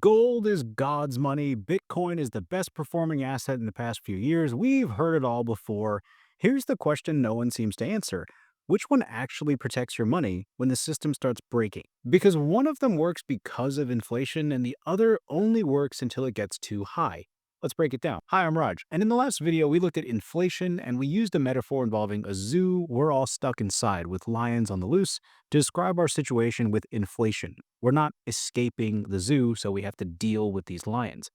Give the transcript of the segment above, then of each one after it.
Gold is God's money. Bitcoin is the best performing asset in the past few years. We've heard it all before. Here's the question no one seems to answer. Which one actually protects your money when the system starts breaking? Because one of them works because of inflation and the other only works until it gets too high. Let's break it down. Hi, I'm Raj. And in the last video, we looked at inflation and we used a metaphor involving a zoo we're all stuck inside with lions on the loose to describe our situation with inflation. We're not escaping the zoo, so we have to deal with these lions.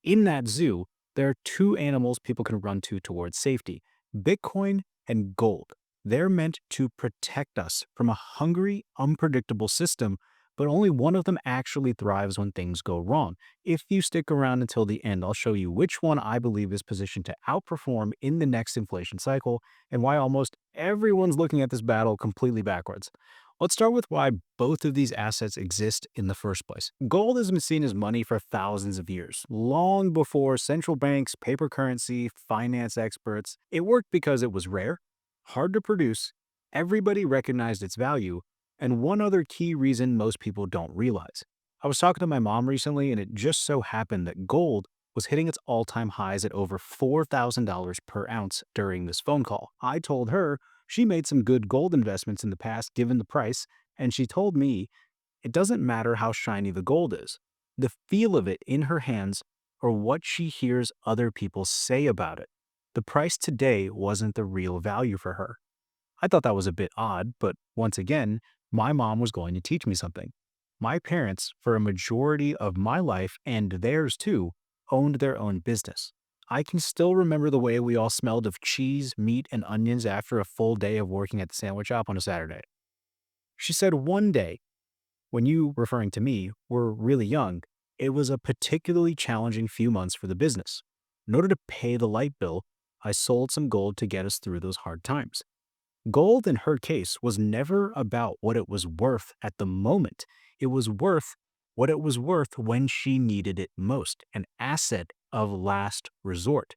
In that zoo, there are two animals people can run to towards safety: Bitcoin and gold. They're meant to protect us from a hungry, unpredictable system, but only one of them actually thrives when things go wrong. If you stick around until the end, I'll show you which one I believe is positioned to outperform in the next inflation cycle and why almost everyone's looking at this battle completely backwards. Let's start with why both of these assets exist in the first place. Gold has been seen as money for thousands of years, long before central banks, paper currency, finance experts. It worked because it was rare, hard to produce, everybody recognized its value, and one other key reason most people don't realize. I was talking to my mom recently, and it just so happened that gold was hitting its all-time highs at over $4,000 per ounce during this phone call. I told her she made some good gold investments in the past given the price, and she told me it doesn't matter how shiny the gold is. The feel of it in her hands or what she hears other people say about it. The price today wasn't the real value for her. I thought that was a bit odd, but once again, my mom was going to teach me something. My parents, for a majority of my life and theirs too, owned their own business. I can still remember the way we all smelled of cheese, meat, and onions after a full day of working at the sandwich shop on a Saturday. She said one day, when you, referring to me, were really young, it was a particularly challenging few months for the business. In order to pay the light bill, I sold some gold to get us through those hard times. Gold, in her case, was never about what it was worth at the moment. It was worth what it was worth when she needed it most, an asset of last resort.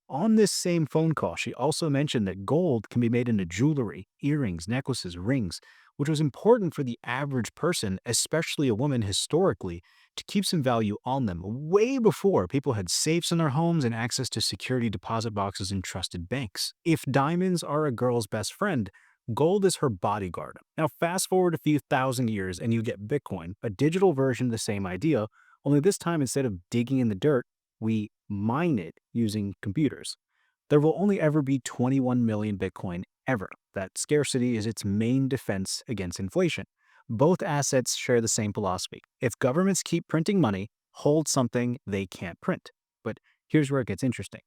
On this same phone call, she also mentioned that gold can be made into jewelry, earrings, necklaces, rings, which was important for the average person, especially a woman historically, to keep some value on them way before people had safes in their homes and access to security deposit boxes in trusted banks. If diamonds are a girl's best friend, gold is her bodyguard. Now, fast forward a few thousand years and you get Bitcoin, a digital version of the same idea, only this time instead of digging in the dirt, we mine it using computers. There will only ever be 21 million Bitcoin ever. That scarcity is its main defense against inflation. Both assets share the same philosophy. If governments keep printing money, hold something they can't print. But here's where it gets interesting.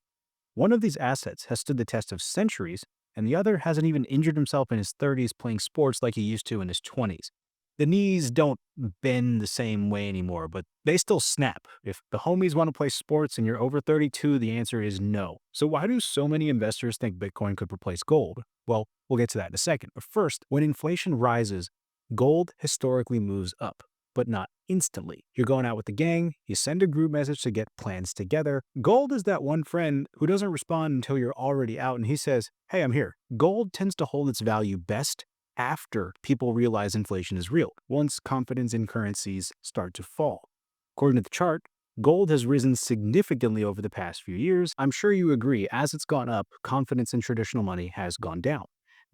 One of these assets has stood the test of centuries, and the other hasn't even injured himself in his 30s playing sports like he used to in his 20s. The knees don't bend the same way anymore, but they still snap. If the homies want to play sports and you're over 32, the answer is no. So why do so many investors think Bitcoin could replace gold? Well, we'll get to that in a second. But first, when inflation rises, gold historically moves up, but not instantly. You're going out with the gang, you send a group message to get plans together. Gold is that one friend who doesn't respond until you're already out and he says, "Hey, I'm here." Gold tends to hold its value best after people realize inflation is real, once confidence in currencies start to fall. According to the chart, gold has risen significantly over the past few years. I'm sure you agree, as it's gone up, confidence in traditional money has gone down.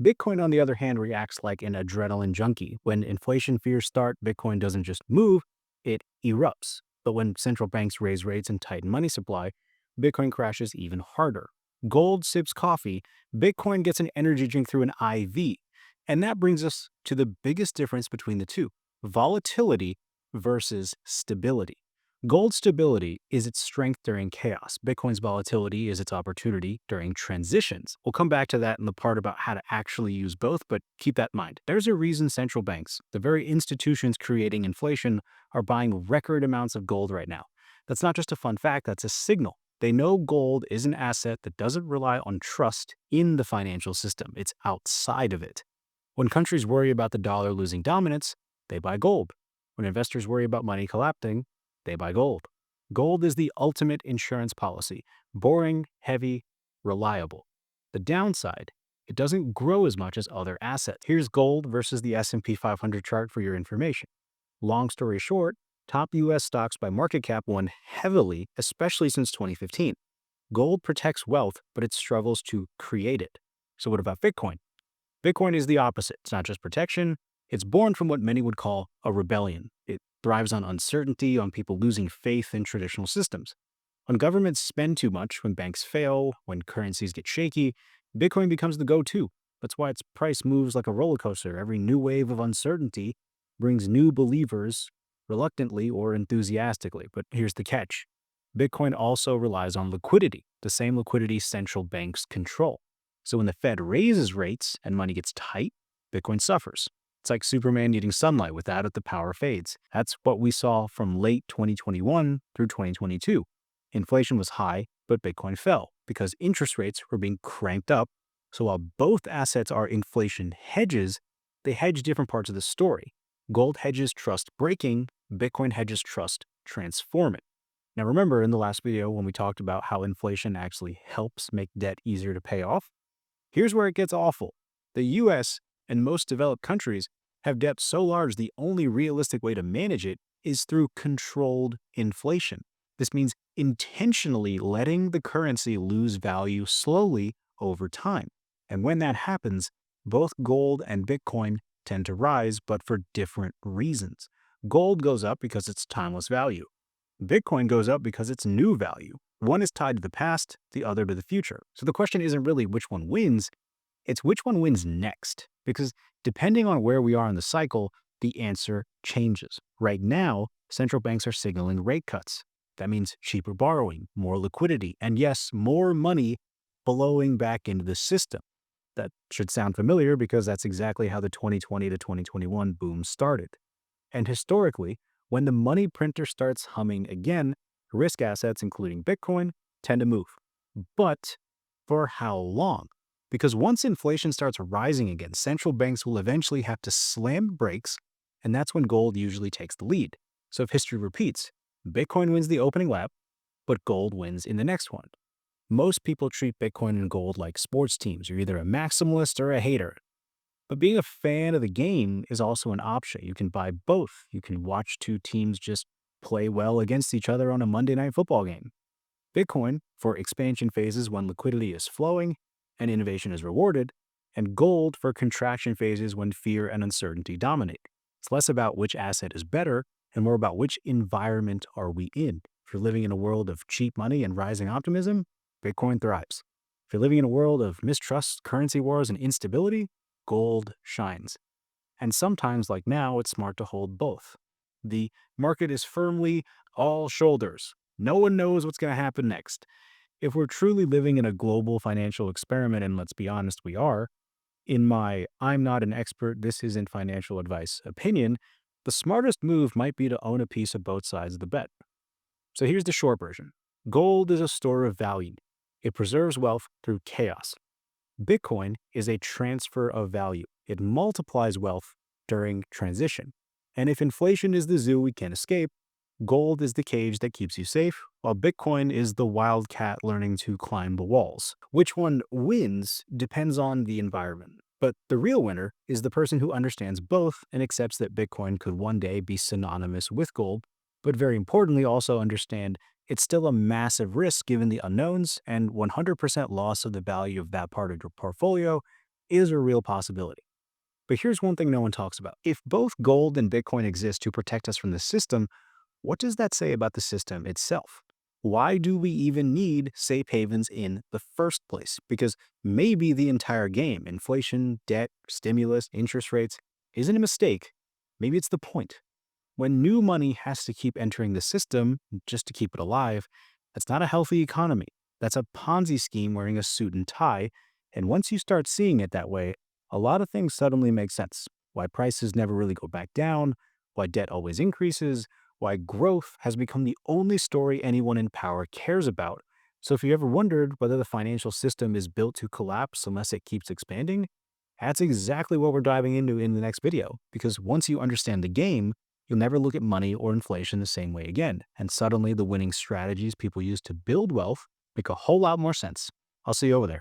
Bitcoin, on the other hand, reacts like an adrenaline junkie. When inflation fears start, Bitcoin doesn't just move, it erupts. But when central banks raise rates and tighten money supply, Bitcoin crashes even harder. Gold sips coffee, Bitcoin gets an energy drink through an IV. And that brings us to the biggest difference between the two: volatility versus stability. Gold's stability is its strength during chaos. Bitcoin's volatility is its opportunity during transitions. We'll come back to that in the part about how to actually use both, but keep that in mind. There's a reason central banks, the very institutions creating inflation, are buying record amounts of gold right now. That's not just a fun fact, that's a signal. They know gold is an asset that doesn't rely on trust in the financial system, it's outside of it. When countries worry about the dollar losing dominance, they buy gold. When investors worry about money collapsing, they buy gold. Gold is the ultimate insurance policy: boring, heavy, reliable. The downside, it doesn't grow as much as other assets. Here's gold versus the S&P 500 chart for your information. Long story short, Top US stocks by market cap won heavily, especially since 2015. Gold protects wealth, but it struggles to create it. So, what about Bitcoin? Bitcoin is the opposite. It's not just protection, it's born from what many would call a rebellion. It thrives on uncertainty, on people losing faith in traditional systems. When governments spend too much, when banks fail, when currencies get shaky, Bitcoin becomes the go to. That's why its price moves like a roller coaster. Every new wave of uncertainty brings new believers, reluctantly or enthusiastically. But here's the catch: Bitcoin also relies on liquidity, the same liquidity central banks control. So when the Fed raises rates and money gets tight, Bitcoin suffers. It's like Superman needing sunlight. Without it, the power fades. That's what we saw from late 2021 through 2022. Inflation was high, but Bitcoin fell because interest rates were being cranked up. So while both assets are inflation hedges, they hedge different parts of the story. Gold hedges trust breaking, Bitcoin hedges trust transforming. Now remember in the last video when we talked about how inflation actually helps make debt easier to pay off? Here's where it gets awful. The US and most developed countries have debt so large the only realistic way to manage it is through controlled inflation. This means intentionally letting the currency lose value slowly over time. And when that happens, both gold and Bitcoin tend to rise, but for different reasons. Gold goes up because it's timeless value. Bitcoin goes up because it's new value. One is tied to the past, the other to the future. So the question isn't really which one wins, it's which one wins next. Because depending on where we are in the cycle, the answer changes. Right now, central banks are signaling rate cuts. That means cheaper borrowing, more liquidity, and yes, more money flowing back into the system. That should sound familiar because that's exactly how the 2020 to 2021 boom started. And historically, when the money printer starts humming again, risk assets, including Bitcoin, tend to move. But for how long? Because once inflation starts rising again, central banks will eventually have to slam brakes, and that's when gold usually takes the lead. So if history repeats, Bitcoin wins the opening lap, but gold wins in the next one. Most people treat Bitcoin and gold like sports teams. You're either a maximalist or a hater. But being a fan of the game is also an option. You can buy both. You can watch two teams just play well against each other on a Monday night football game. Bitcoin for expansion phases when liquidity is flowing and innovation is rewarded, and gold for contraction phases when fear and uncertainty dominate. It's less about which asset is better and more about which environment are we in. If you're living in a world of cheap money and rising optimism, Bitcoin thrives. If you're living in a world of mistrust, currency wars, and instability, gold shines. And sometimes, like now, it's smart to hold both. The market is firmly all shoulders. No one knows what's going to happen next. If we're truly living in a global financial experiment, and let's be honest, we are, in my I'm not an expert, this isn't financial advice opinion, the smartest move might be to own a piece of both sides of the bet. So here's the short version: gold is a store of value, it preserves wealth through chaos. Bitcoin is a transfer of value. It multiplies wealth during transition. And if inflation is the zoo we can't escape, gold is the cage that keeps you safe, while Bitcoin is the wildcat learning to climb the walls. Which one wins depends on the environment. But the real winner is the person who understands both and accepts that Bitcoin could one day be synonymous with gold, but very importantly also understand it's still a massive risk given the unknowns, and 100% loss of the value of that part of your portfolio is a real possibility. But here's one thing no one talks about. If both gold and Bitcoin exist to protect us from the system, what does that say about the system itself? Why do we even need safe havens in the first place? Because maybe the entire game, inflation, debt, stimulus, interest rates, isn't a mistake. Maybe it's the point. When new money has to keep entering the system just to keep it alive, that's not a healthy economy. That's a Ponzi scheme wearing a suit and tie. And once you start seeing it that way, a lot of things suddenly make sense. Why prices never really go back down, why debt always increases, why growth has become the only story anyone in power cares about. So if you ever wondered whether the financial system is built to collapse unless it keeps expanding, that's exactly what we're diving into in the next video. Because once you understand the game, you'll never look at money or inflation the same way again. And suddenly the winning strategies people use to build wealth make a whole lot more sense. I'll see you over there.